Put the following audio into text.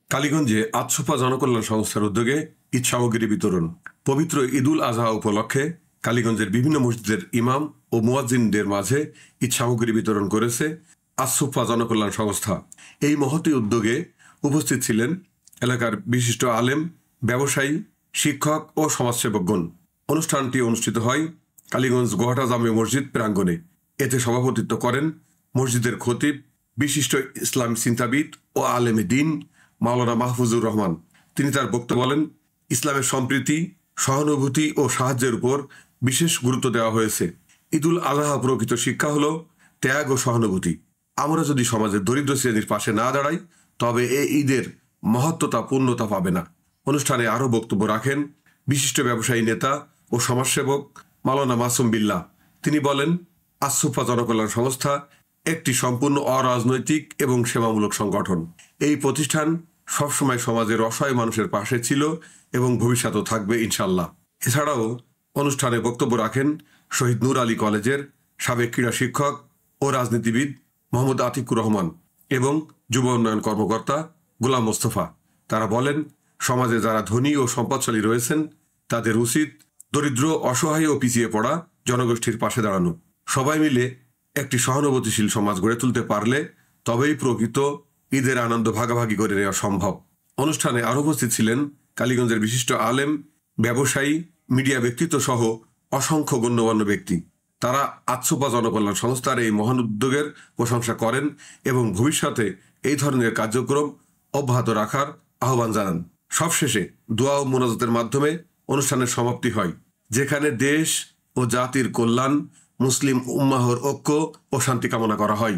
কালীগঞ্জে আতসোফা জনকল্যাণ সংস্থার উদ্যোগে ঈদ সামগ্রী বিতরণ। পবিত্র ঈদুল আজহা উপলক্ষে কালীগঞ্জের বিভিন্ন মসজিদের ইমাম ও মুয়াজ্জিনদের মাঝে ঈদ সামগ্রী বিতরণ করেছে আতসোফা জনকল্যাণ সংস্থা। এই মহতী উদ্যোগে উপস্থিত ছিলেন এলাকার বিশিষ্ট আলেম, ব্যবসায়ী, শিক্ষক ও সমাজসেবকগণ। অনুষ্ঠানটি অনুষ্ঠিত হয় কালীগঞ্জ গোহাটা জামে মসজিদ প্রাঙ্গণে। এতে সভাপতিত্ব করেন মসজিদের খতিব, বিশিষ্ট ইসলামী চিন্তাবিদ ও আলেমে দ্বীন মাওলানা মাহফুজুর রহমান। তিনি তার বক্তব্য বলেন, ইসলামের সম্প্রীতি, সহানুভূতি ও সাহায্যের উপর বিশেষ গুরুত্ব দেওয়া হয়েছে। ঈদুল আজহা প্রকৃত শিক্ষা হলো ত্যাগ ও সহানুভূতি। আমরা যদি সমাজের দরিদ্র শ্রেণীর পাশে না দাঁড়াই, তবে এই ঈদের মহত্বতা পূর্ণতা পাবে না। অনুষ্ঠানে আরও বক্তব্য রাখেন বিশিষ্ট ব্যবসায়ী নেতা ও সমাজসেবক মাওলানা মাসুম বিল্লাহ। তিনি বলেন, আতসোফা জনকল্যাণ সংস্থা একটি সম্পূর্ণ অরাজনৈতিক এবং সেবামূলক সংগঠন। এই প্রতিষ্ঠান সবসময় সমাজের অসহায় মানুষের পাশে ছিল এবং ভবিষ্যতেও থাকবে ইনশাল্লাহ। এছাড়াও অনুষ্ঠানে বক্তব্য রাখেন শহীদ নূর আলী কলেজের সাবেক ক্রীড়া শিক্ষক ও রাজনীতিবিদ মোহাম্মদ আতিকুর রহমান এবং যুব উন্নয়ন কর্মকর্তা গোলাম মোস্তফা। তারা বলেন, সমাজে যারা ধনী ও সম্পদশালী রয়েছেন, তাদের উচিত দরিদ্র, অসহায় ও পিছিয়ে পড়া জনগোষ্ঠীর পাশে দাঁড়ানো। সবাই মিলে একটি সহানুভূতিশীল সমাজ গড়ে তুলতে পারলে তবেই প্রকৃত ঈদের আনন্দ ভাগাভাগি করে নেওয়া সম্ভব। অনুষ্ঠানে আরও উপস্থিত ছিলেন কালীগঞ্জের বিশিষ্ট আলেম, ব্যবসায়ী, মিডিয়া ব্যক্তিত্ব সহ অসংখ্য গণ্যমান্য ব্যক্তি। তারা আতসোফা জনকল্যাণ সংস্থার এই মহান উদ্যোগের প্রশংসা করেন এবং ভবিষ্যতে এই ধরনের কার্যক্রম অব্যাহত রাখার আহ্বান জানান। সবশেষে দোয়া ও মোনাজাতের মাধ্যমে অনুষ্ঠানের সমাপ্তি হয়, যেখানে দেশ ও জাতির কল্যাণ, মুসলিম উম্মাহর ঐক্য ও শান্তি কামনা করা হয়।